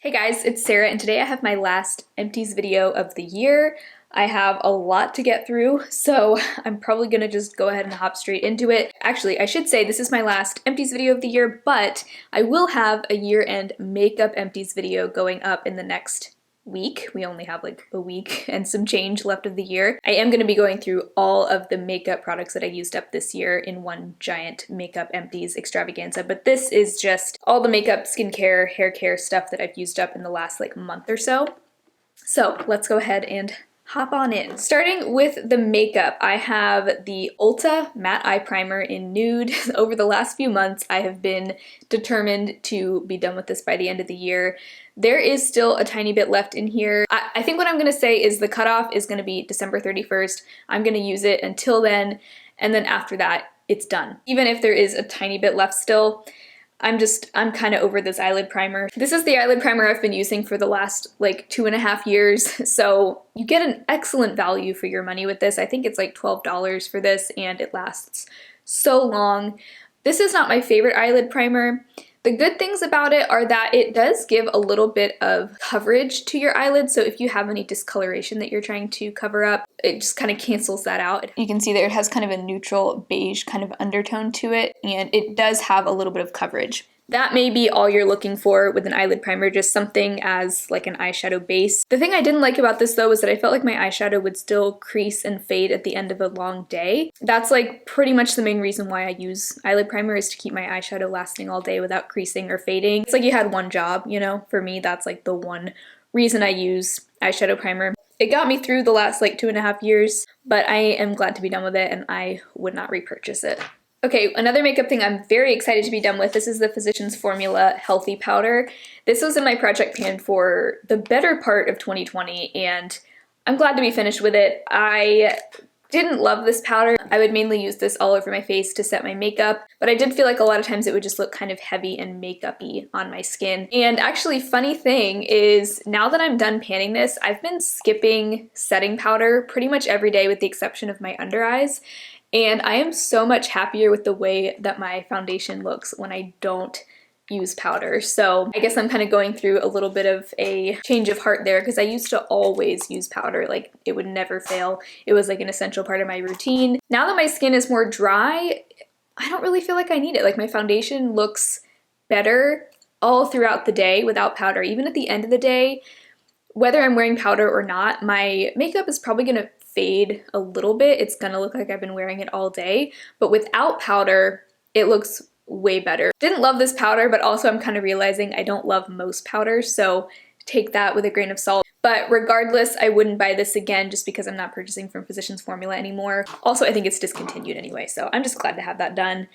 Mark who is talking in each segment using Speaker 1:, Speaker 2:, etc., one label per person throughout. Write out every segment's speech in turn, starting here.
Speaker 1: Hey guys, it's Sarah, and today I have my last empties video of the year. I have a lot to get through, so I'm probably gonna just go ahead and hop straight into it. Actually, I should say this is my last empties video of the year, but I will have a year-end makeup empties video going up in the next week. We only have like a week and some change left of the year. I am going to be going through all of the makeup products that I used up this year in one giant makeup empties extravaganza, but this is just all the makeup, skincare, hair care stuff that I've used up in the last like month or so. So let's go ahead and hop on in. Starting with the makeup, I have the Ulta Matte Eye Primer in Nude. Over the last few months, I have been determined to be done with this by the end of the year. There is still a tiny bit left in here. I think what I'm gonna say is the cutoff is gonna be December 31st. I'm gonna use it until then, and then after that, it's done. Even if there is a tiny bit left still, I'm kind of over this eyelid primer. This is the eyelid primer I've been using for the last like 2.5 years, so you get an excellent value for your money with this. I think it's like $12 for this, and it lasts so long. This is not my favorite eyelid primer. The good things about it are that it does give a little bit of coverage to your eyelids, so if you have any discoloration that you're trying to cover up, it just kind of cancels that out. You can see that it has kind of a neutral beige kind of undertone to it, and it does have a little bit of coverage. That may be all you're looking for with an eyelid primer, just something as like an eyeshadow base. The thing I didn't like about this though was that I felt like my eyeshadow would still crease and fade at the end of a long day. That's like pretty much the main reason why I use eyelid primer, is to keep my eyeshadow lasting all day without creasing or fading. It's like you had one job, you know? For me, that's like the one reason I use eyeshadow primer. It got me through the last like 2.5 years, but I am glad to be done with it, and I would not repurchase it. Okay, another makeup thing I'm very excited to be done with, this is the Physicians Formula Healthy Powder. This was in my project pan for the better part of 2020, and I'm glad to be finished with it. I didn't love this powder. I would mainly use this all over my face to set my makeup, but I did feel like a lot of times it would just look kind of heavy and makeup-y on my skin. And actually, funny thing is, now that I'm done panning this, I've been skipping setting powder pretty much every day with the exception of my under eyes. And I am so much happier with the way that my foundation looks when I don't use powder. So I guess I'm kind of going through a little bit of a change of heart there, because I used to always use powder. Like, it would never fail. It was like an essential part of my routine. Now that my skin is more dry, I don't really feel like I need it. Like, my foundation looks better all throughout the day without powder. Even at the end of the day, whether I'm wearing powder or not, my makeup is probably gonna fade a little bit. It's gonna look like I've been wearing it all day, but without powder, it looks way better. Didn't love this powder, but also I'm kind of realizing I don't love most powders, so take that with a grain of salt. But regardless, I wouldn't buy this again just because I'm not purchasing from Physicians Formula anymore. Also, I think it's discontinued anyway, so I'm just glad to have that done.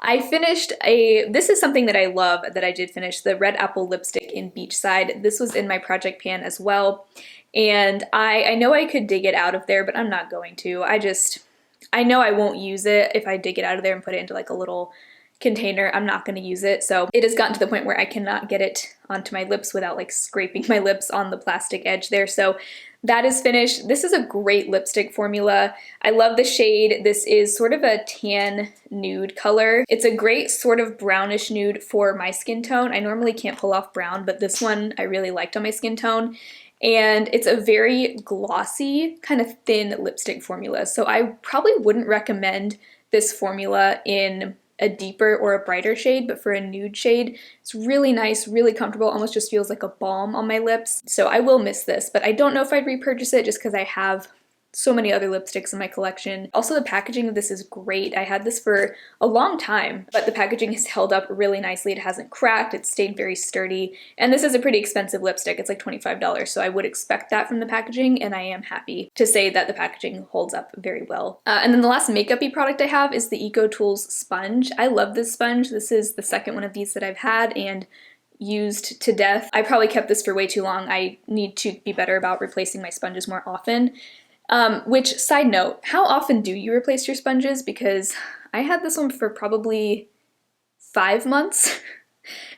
Speaker 1: I finished this is something that I love that I did finish, the Red Apple Lipstick in Beachside. This was in my project pan as well. And I know I could dig it out of there, but I'm not going to. I know I won't use it if I dig it out of there and put it into like a little container. I'm not going to use it. So it has gotten to the point where I cannot get it onto my lips without like scraping my lips on the plastic edge there. So that is finished. This is a great lipstick formula. I love the shade. This is sort of a tan nude color. It's a great sort of brownish nude for my skin tone. I normally can't pull off brown, but this one I really liked on my skin tone. And it's a very glossy, kind of thin lipstick formula. So I probably wouldn't recommend this formula in a deeper or a brighter shade, but for a nude shade, it's really nice, really comfortable, almost just feels like a balm on my lips. So I will miss this, but I don't know if I'd repurchase it just because I have so many other lipsticks in my collection. Also, the packaging of this is great. I had this for a long time, but the packaging has held up really nicely. It hasn't cracked, it's stayed very sturdy, and this is a pretty expensive lipstick. It's like $25, so I would expect that from the packaging, and I am happy to say that the packaging holds up very well. And then the last makeup-y product I have is the EcoTools sponge. I love this sponge. This is the second one of these that I've had and used to death. I probably kept this for way too long. I need to be better about replacing my sponges more often. Which, side note, how often do you replace your sponges? Because I had this one for probably 5 months,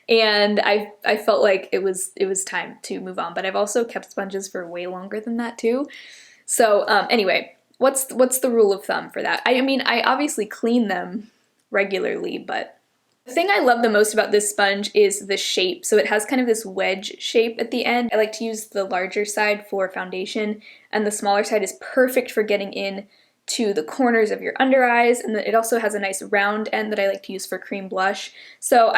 Speaker 1: and I felt like it was time to move on. But I've also kept sponges for way longer than that too. So anyway, what's the rule of thumb for that? I mean, I obviously clean them regularly, but The thing I love the most about this sponge is the shape. So it has kind of this wedge shape at the end. I like to use the larger side for foundation, and the smaller side is perfect for getting in to the corners of your under eyes, and it also has a nice round end that I like to use for cream blush. So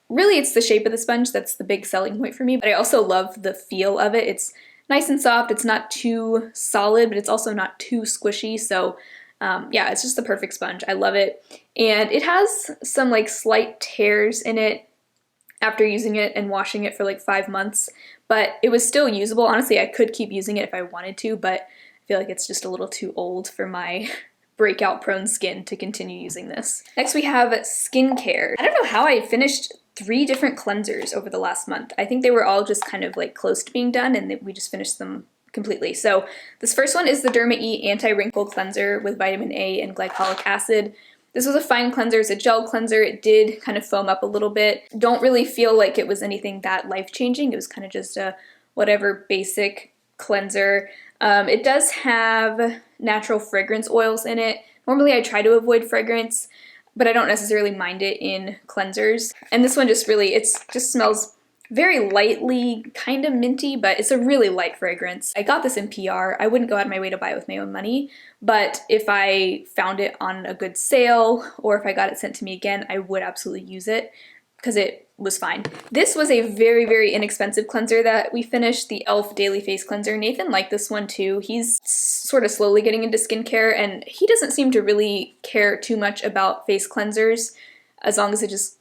Speaker 1: really it's the shape of the sponge that's the big selling point for me, but I also love the feel of it. It's nice and soft, it's not too solid, but it's also not too squishy, so yeah, it's just the perfect sponge. I love it. And it has some like slight tears in it after using it and washing it for like 5 months, but it was still usable. Honestly, I could keep using it if I wanted to, but I feel like it's just a little too old for my breakout prone skin to continue using this. Next we have skincare. I don't know how I finished 3 different cleansers over the last month. I think they were all just kind of like close to being done, and we just finished them completely. So this first one is the DermaE Anti-Wrinkle Cleanser with vitamin A and glycolic acid. This was a fine cleanser, it's a gel cleanser. It did kind of foam up a little bit. Don't really feel like it was anything that life-changing. It was kind of just a whatever basic cleanser. It does have natural fragrance oils in it. Normally I try to avoid fragrance, but I don't necessarily mind it in cleansers. And this one just really, it just smells very lightly, kind of minty, but it's a really light fragrance. I got this in PR. I wouldn't go out of my way to buy it with my own money, but if I found it on a good sale or if I got it sent to me again, I would absolutely use it because it was fine. This was a very, very inexpensive cleanser that we finished, the e.l.f. Daily Face Cleanser. Nathan liked this one too. He's sort of slowly getting into skincare, and he doesn't seem to really care too much about face cleansers as long as it just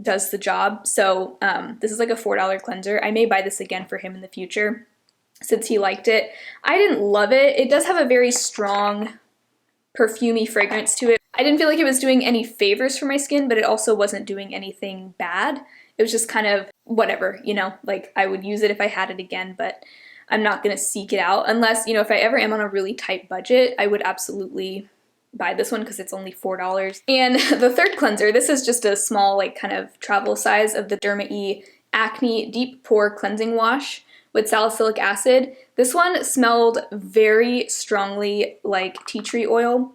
Speaker 1: does the job. So this is like a $4 cleanser. I may buy this again for him in the future since he liked it. I didn't love it. It does have a very strong perfumey fragrance to it. I didn't feel like it was doing any favors for my skin, but it also wasn't doing anything bad. It was just kind of whatever, you know, like I would use it if I had it again, but I'm not gonna seek it out unless, you know, if I ever am on a really tight budget, I would absolutely buy this one because it's only $4. And the third cleanser, this is just a small like kind of travel size of the DermaE Acne Deep Pore Cleansing Wash with salicylic acid. This one smelled very strongly like tea tree oil,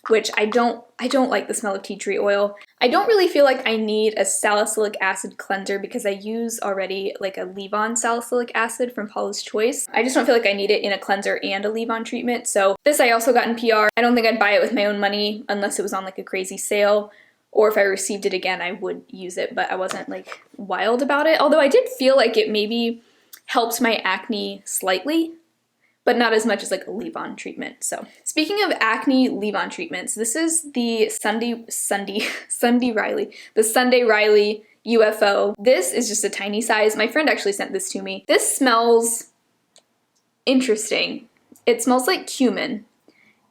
Speaker 1: which I don't like the smell of tea tree oil. I don't really feel like I need a salicylic acid cleanser because I use already like a Levon salicylic acid from Paula's Choice. I just don't feel like I need it in a cleanser and a Levon treatment. So this I also got in PR. I don't think I'd buy it with my own money unless it was on like a crazy sale, or if I received it again, I would use it, but I wasn't like wild about it. Although I did feel like it maybe helped my acne slightly, but not as much as like a Levon treatment. So speaking of acne Levon treatments, this is the Sunday Riley UFO. This is just a tiny size. My friend actually sent this to me. This smells interesting. It smells like cumin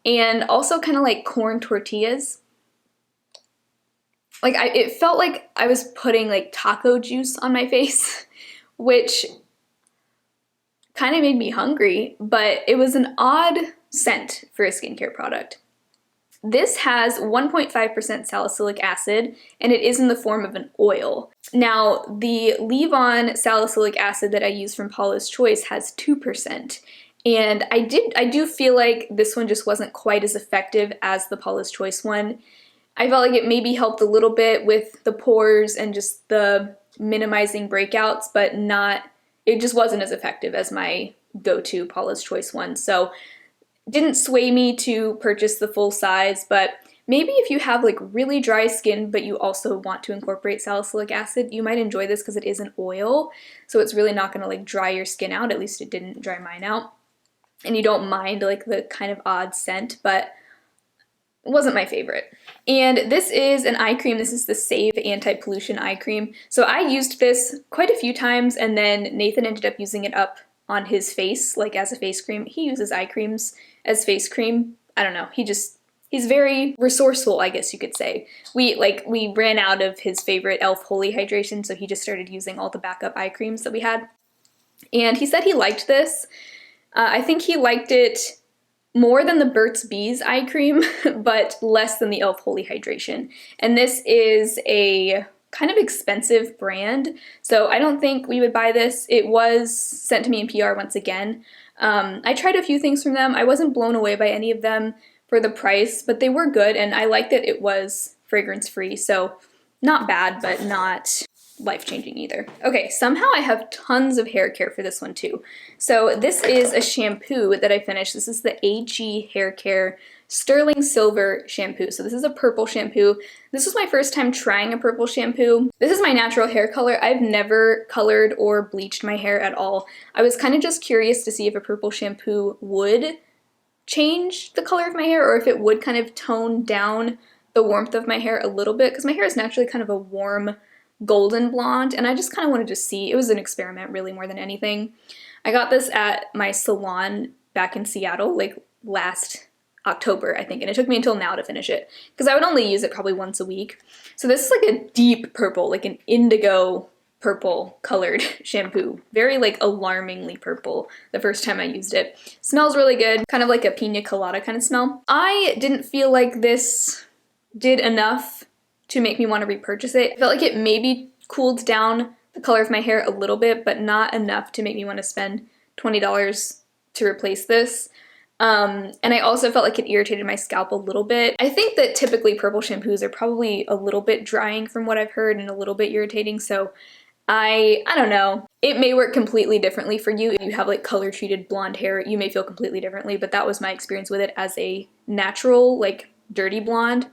Speaker 1: and also kind of like corn tortillas. Like it felt like I was putting like taco juice on my face, which kind of made me hungry, but it was an odd scent for a skincare product. This has 1.5% salicylic acid, and it is in the form of an oil. Now, the Levon salicylic acid that I use from Paula's Choice has 2%, and I do feel like this one just wasn't quite as effective as the Paula's Choice one. I felt like it maybe helped a little bit with the pores and just the minimizing breakouts, but it just wasn't as effective as my go-to Paula's Choice one. So didn't sway me to purchase the full size, but maybe if you have like really dry skin but you also want to incorporate salicylic acid, you might enjoy this because it is an oil, so it's really not going to like dry your skin out. At least it didn't dry mine out. And you don't mind like the kind of odd scent, but it wasn't my favorite. And this is an eye cream. This is the Save Anti-Pollution Eye Cream. So I used this quite a few times, and then Nathan ended up using it up on his face, like as a face cream. He uses eye creams as face cream. I don't know. He's very resourceful, I guess you could say. We ran out of his favorite e.l.f. Holy Hydration, so he just started using all the backup eye creams that we had. And he said he liked this. I think he liked it more than the Burt's Bees eye cream, but less than the e.l.f. Holy Hydration. And this is a kind of expensive brand, so I don't think we would buy this. It was sent to me in PR once again. I tried a few things from them. I wasn't blown away by any of them for the price, but they were good, and I liked that it was fragrance-free, so not bad, but not life-changing either. Okay, somehow I have tons of hair care for this one too. So this is a shampoo that I finished. This is the AG Haircare Sterling Silver shampoo. So this is a purple shampoo. This was my first time trying a purple shampoo. This is my natural hair color. I've never colored or bleached my hair at all. I was kind of just curious to see if a purple shampoo would change the color of my hair or if it would kind of tone down the warmth of my hair a little bit, because my hair is naturally kind of a warm golden blonde, and I just kind of wanted to see. It was an experiment really more than anything. I got this at my salon back in Seattle like last October, I think, and it took me until now to finish it because I would only use it probably once a week. So this is like a deep purple, like an indigo purple colored shampoo. Very like alarmingly purple the first time I used it. Smells really good, kind of like a pina colada kind of smell. I didn't feel like this did enough to make me want to repurchase it. I felt like it maybe cooled down the color of my hair a little bit, but not enough to make me want to spend $20 to replace this. And I also felt like it irritated my scalp a little bit. I think that typically purple shampoos are probably a little bit drying from what I've heard and a little bit irritating, so I don't know. It may work completely differently for you. If you have like color treated blonde hair, you may feel completely differently, but that was my experience with it as a natural, like dirty blonde.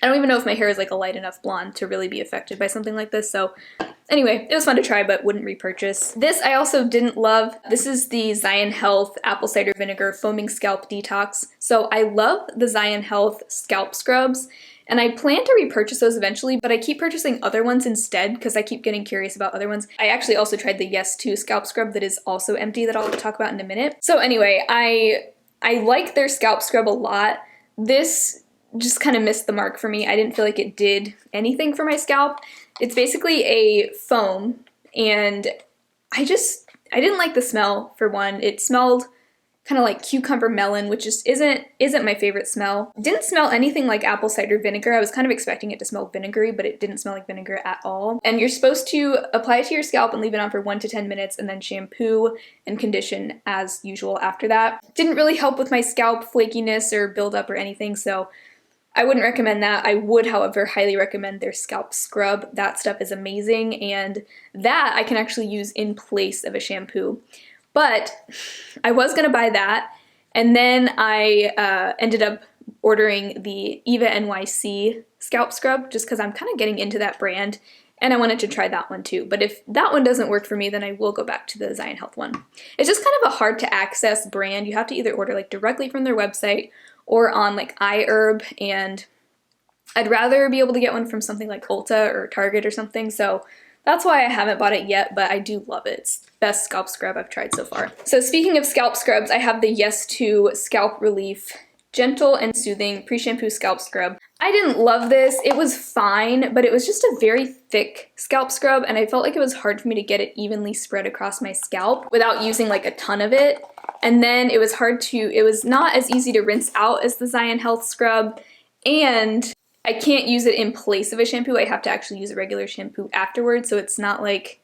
Speaker 1: I don't even know if my hair is like a light enough blonde to really be affected by something like this, so anyway, it was fun to try but wouldn't repurchase. This I also didn't love. This is the Zion Health Apple Cider Vinegar Foaming Scalp Detox. So I love the Zion Health scalp scrubs, and I plan to repurchase those eventually, but I keep purchasing other ones instead because I keep getting curious about other ones. I actually also tried the Yes To scalp scrub that is also empty that I'll talk about in a minute. So anyway, I like their scalp scrub a lot. This just kind of missed the mark for me. I didn't feel like it did anything for my scalp. It's basically a foam, and I didn't like the smell, for one. It smelled kind of like cucumber melon, which just isn't my favorite smell. It didn't smell anything like apple cider vinegar. I was kind of expecting it to smell vinegary, but it didn't smell like vinegar at all. And you're supposed to apply it to your scalp and leave it on for 1 to 10 minutes and then shampoo and condition as usual after that. Didn't really help with my scalp flakiness or buildup or anything, so I wouldn't recommend that. I would, however, highly recommend their scalp scrub. That stuff is amazing, and that I can actually use in place of a shampoo. But I was gonna buy that, and then I ended up ordering the Eva NYC scalp scrub just because I'm kind of getting into that brand, and I wanted to try that one too. But if that one doesn't work for me, then I will go back to the Zion Health one. It's just kind of a hard to access brand. You have to either order like directly from their website or on like iHerb, and I'd rather be able to get one from something like Ulta or Target or something, so that's why I haven't bought it yet, but I do love it. It's the best scalp scrub I've tried so far. So speaking of scalp scrubs, I have the Yes To Scalp Relief Gentle and Soothing Pre-Shampoo Scalp Scrub. I didn't love this. It was fine, but it was just a very thick scalp scrub, and I felt like it was hard for me to get it evenly spread across my scalp without using like a ton of it. And then it was not as easy to rinse out as the Zion Health scrub, and I can't use it in place of a shampoo. I have to actually use a regular shampoo afterwards, so it's not like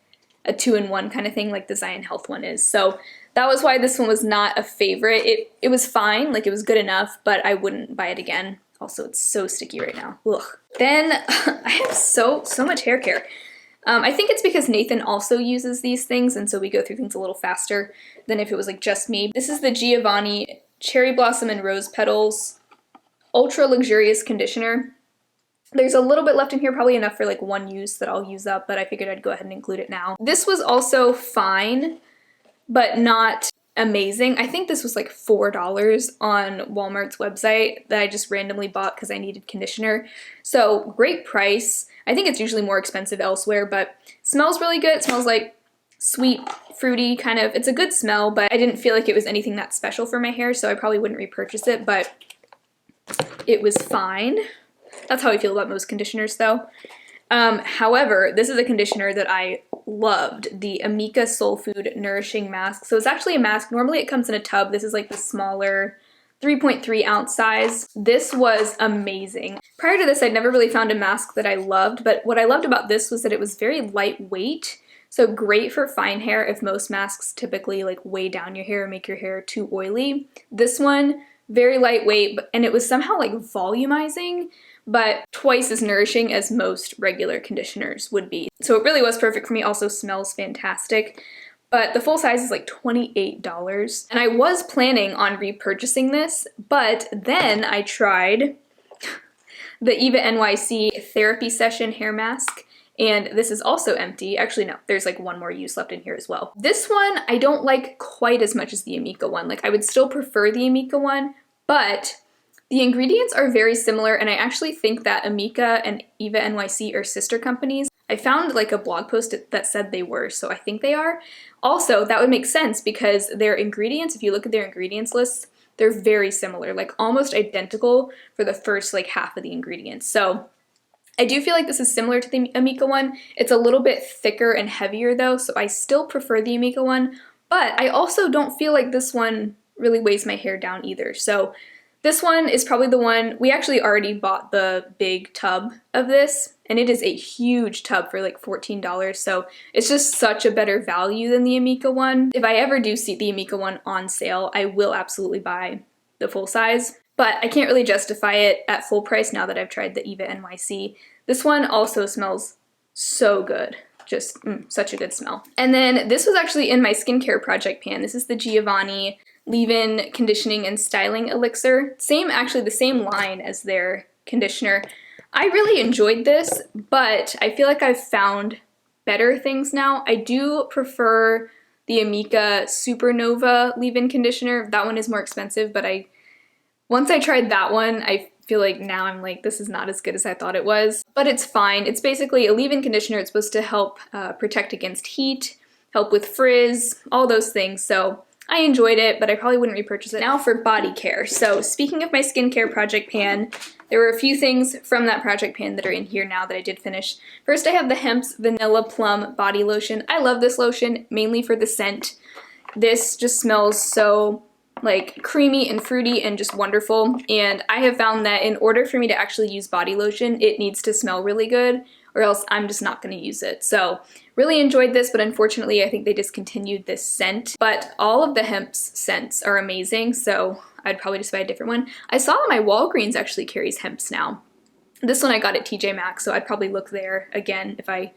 Speaker 1: a 2-in-1 kind of thing like the Zion Health one is. So that was why this one was not a favorite. It was fine, like it was good enough, but I wouldn't buy it again. Also, it's so sticky right now. Ugh. Then I have so much hair care. I think it's because Nathan also uses these things, and so we go through things a little faster than if it was like just me. This is the Giovanni Cherry Blossom and Rose Petals Ultra Luxurious Conditioner. There's a little bit left in here, probably enough for like one use that I'll use up, but I figured I'd go ahead and include it now. This was also fine, but not amazing. I think this was like $4 on Walmart's website that I just randomly bought because I needed conditioner. So great price. I think it's usually more expensive elsewhere, but smells really good. It smells like sweet, fruity kind of. It's a good smell, but I didn't feel like it was anything that special for my hair, so I probably wouldn't repurchase it, but it was fine. That's how I feel about most conditioners though. However, this is a conditioner that I loved, the Amica Soul Food Nourishing Mask. So it's actually a mask. Normally it comes in a tub. This is like the smaller 3.3 ounce size. This was amazing. Prior to this, I'd never really found a mask that I loved, but what I loved about this was that it was very lightweight. So great for fine hair if most masks typically like weigh down your hair and make your hair too oily. This one, very lightweight, and it was somehow like volumizing, but twice as nourishing as most regular conditioners would be. So it really was perfect for me. Also smells fantastic. But the full size is like $28. And I was planning on repurchasing this, but then I tried the Eva NYC Therapy Session Hair Mask. And this is also empty. Actually, no, there's like one more use left in here as well. This one I don't like quite as much as the Amica one. Like I would still prefer the Amica one, but the ingredients are very similar, and I actually think that Amica and Eva NYC are sister companies. I found like a blog post that said they were, so I think they are. Also, that would make sense because their ingredients, if you look at their ingredients lists, they're very similar, like almost identical for the first like half of the ingredients. So I do feel like this is similar to the Amica one. It's a little bit thicker and heavier though, so I still prefer the Amica one, but I also don't feel like this one really weighs my hair down either. So this one is probably the one. We actually already bought the big tub of this, and it is a huge tub for like $14, so it's just such a better value than the Amica one. If I ever do see the Amica one on sale, I will absolutely buy the full size, but I can't really justify it at full price now that I've tried the Eva NYC. This one also smells so good. Just such a good smell. And then this was actually in my skincare project pan. This is the Giovanni Leave-In Conditioning and Styling Elixir. Actually the same line as their conditioner. I really enjoyed this, but I feel like I've found better things now. I do prefer the Amica Supernova Leave-In Conditioner. That one is more expensive, but once I tried that one, I feel like now I'm like, this is not as good as I thought it was, but it's fine. It's basically a leave-in conditioner. It's supposed to help protect against heat, help with frizz, all those things. So I enjoyed it, but I probably wouldn't repurchase it. Now for body care. So speaking of my skincare project pan, there were a few things from that project pan that are in here now that I did finish. First, I have the Hemps Vanilla Plum Body Lotion. I love this lotion, mainly for the scent. This just smells so like creamy and fruity and just wonderful. And I have found that in order for me to actually use body lotion, it needs to smell really good, or else I'm just not going to use it. So really enjoyed this, but unfortunately I think they discontinued this scent. But all of the Hemps scents are amazing, so I'd probably just buy a different one. I saw that my Walgreens actually carries Hemps now. This one I got at TJ Maxx, so I'd probably look there again if I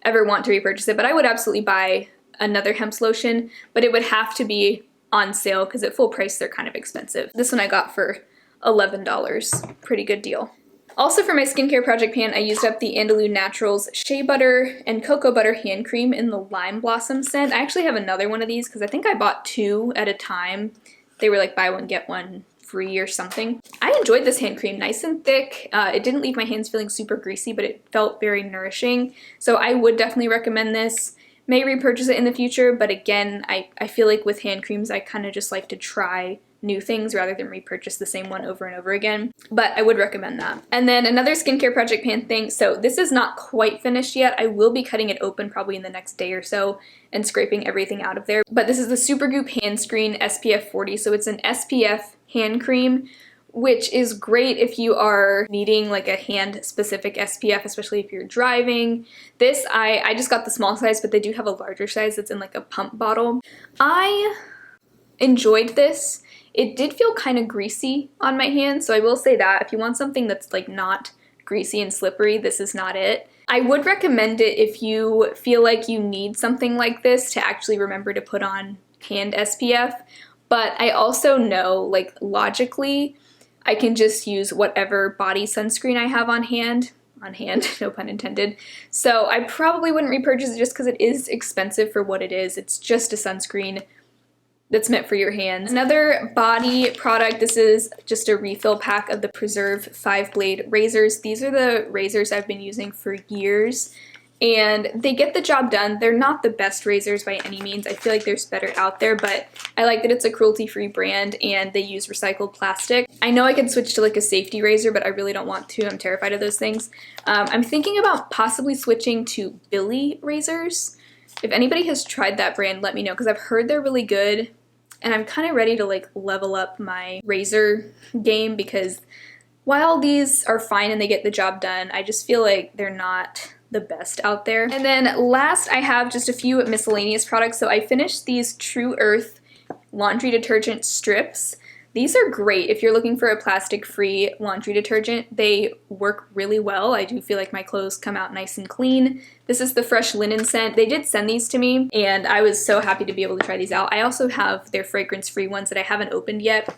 Speaker 1: ever want to repurchase it. But I would absolutely buy another Hemps lotion, but it would have to be on sale because at full price they're kind of expensive. This one I got for $11. Pretty good deal. Also for my skincare project pan, I used up the Andaloo Naturals Shea Butter and Cocoa Butter Hand Cream in the Lime Blossom scent. I actually have another one of these because I think I bought two at a time. They were like buy one, get one free or something. I enjoyed this hand cream, nice and thick. It didn't leave my hands feeling super greasy, but it felt very nourishing. So I would definitely recommend this. May repurchase it in the future, but again, I feel like with hand creams, I kind of just like to try new things rather than repurchase the same one over and over again. But I would recommend that. And then another skincare project pan thing. So this is not quite finished yet. I will be cutting it open probably in the next day or so and scraping everything out of there. But this is the Super Goop Hand Screen SPF 40. So it's an SPF hand cream, which is great if you are needing like a hand-specific SPF, especially if you're driving. This, I just got the small size, but they do have a larger size that's in like a pump bottle. I enjoyed this. It did feel kind of greasy on my hands, so I will say that. If you want something that's like not greasy and slippery, this is not it. I would recommend it if you feel like you need something like this to actually remember to put on hand SPF, but I also know, like logically, I can just use whatever body sunscreen I have on hand, no pun intended. So I probably wouldn't repurchase it just because it is expensive for what it is. It's just a sunscreen that's meant for your hands. Another body product, this is just a refill pack of the Preserve 5-blade razors. These are the razors I've been using for years, and they get the job done. They're not the best razors by any means. I feel like there's better out there, but I like that it's a cruelty-free brand and they use recycled plastic. I know I could switch to like a safety razor, but I really don't want to. I'm terrified of those things. I'm thinking about possibly switching to Billy razors. If anybody has tried that brand, let me know, because I've heard they're really good, and I'm kind of ready to like level up my razor game, because while these are fine and they get the job done, I just feel like they're not the best out there. And then last, I have just a few miscellaneous products. So I finished these True Earth laundry detergent strips. These are great if you're looking for a plastic-free laundry detergent. They work really well. I do feel like my clothes come out nice and clean. This is the Fresh Linen scent. They did send these to me, and I was so happy to be able to try these out. I also have their fragrance-free ones that I haven't opened yet,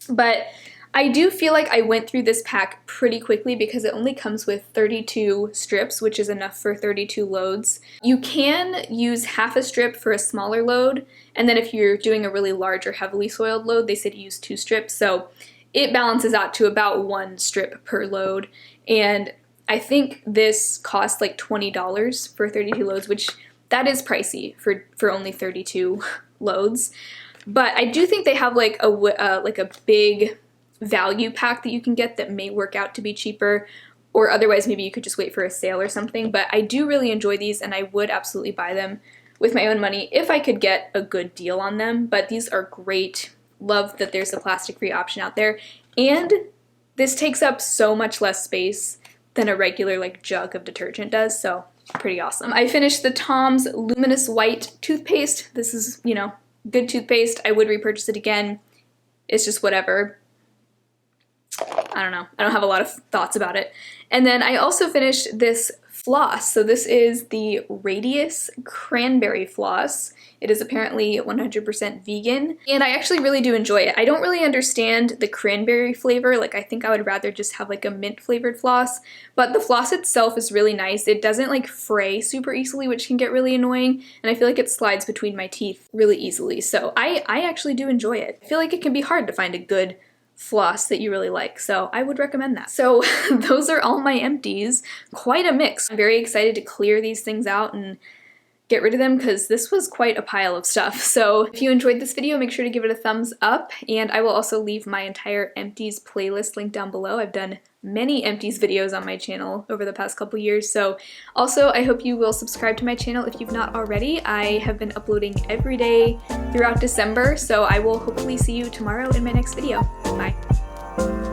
Speaker 1: but I do feel like I went through this pack pretty quickly because it only comes with 32 strips, which is enough for 32 loads. You can use half a strip for a smaller load, and then if you're doing a really large or heavily soiled load, they said use 2 strips, so it balances out to about 1 strip per load. And I think this costs like $20 for 32 loads, which that is pricey for only 32 loads. But I do think they have like a big value pack that you can get that may work out to be cheaper, or otherwise maybe you could just wait for a sale or something. But I do really enjoy these, and I would absolutely buy them with my own money if I could get a good deal on them. But these are great. Love that there's a plastic-free option out there, and this takes up so much less space than a regular like jug of detergent does, so pretty awesome. I finished the Tom's Luminous White toothpaste. This is, you know, good toothpaste. I would repurchase it again. It's just whatever. I don't know. I don't have a lot of thoughts about it. And then I also finished this floss. So this is the Radius Cranberry Floss. It is apparently 100% vegan, and I actually really do enjoy it. I don't really understand the cranberry flavor. Like, I think I would rather just have like a mint flavored floss, but the floss itself is really nice. It doesn't like fray super easily, which can get really annoying, and I feel like it slides between my teeth really easily. So I actually do enjoy it. I feel like it can be hard to find a good floss that you really like, so I would recommend that. So those are all my empties. Quite a mix. I'm very excited to clear these things out and get rid of them because this was quite a pile of stuff. So if you enjoyed this video, make sure to give it a thumbs up, and I will also leave my entire empties playlist linked down below. I've done many empties videos on my channel over the past couple years, so also I hope you will subscribe to my channel if you've not already. I have been uploading every day throughout December, so I will hopefully see you tomorrow in my next video. Bye.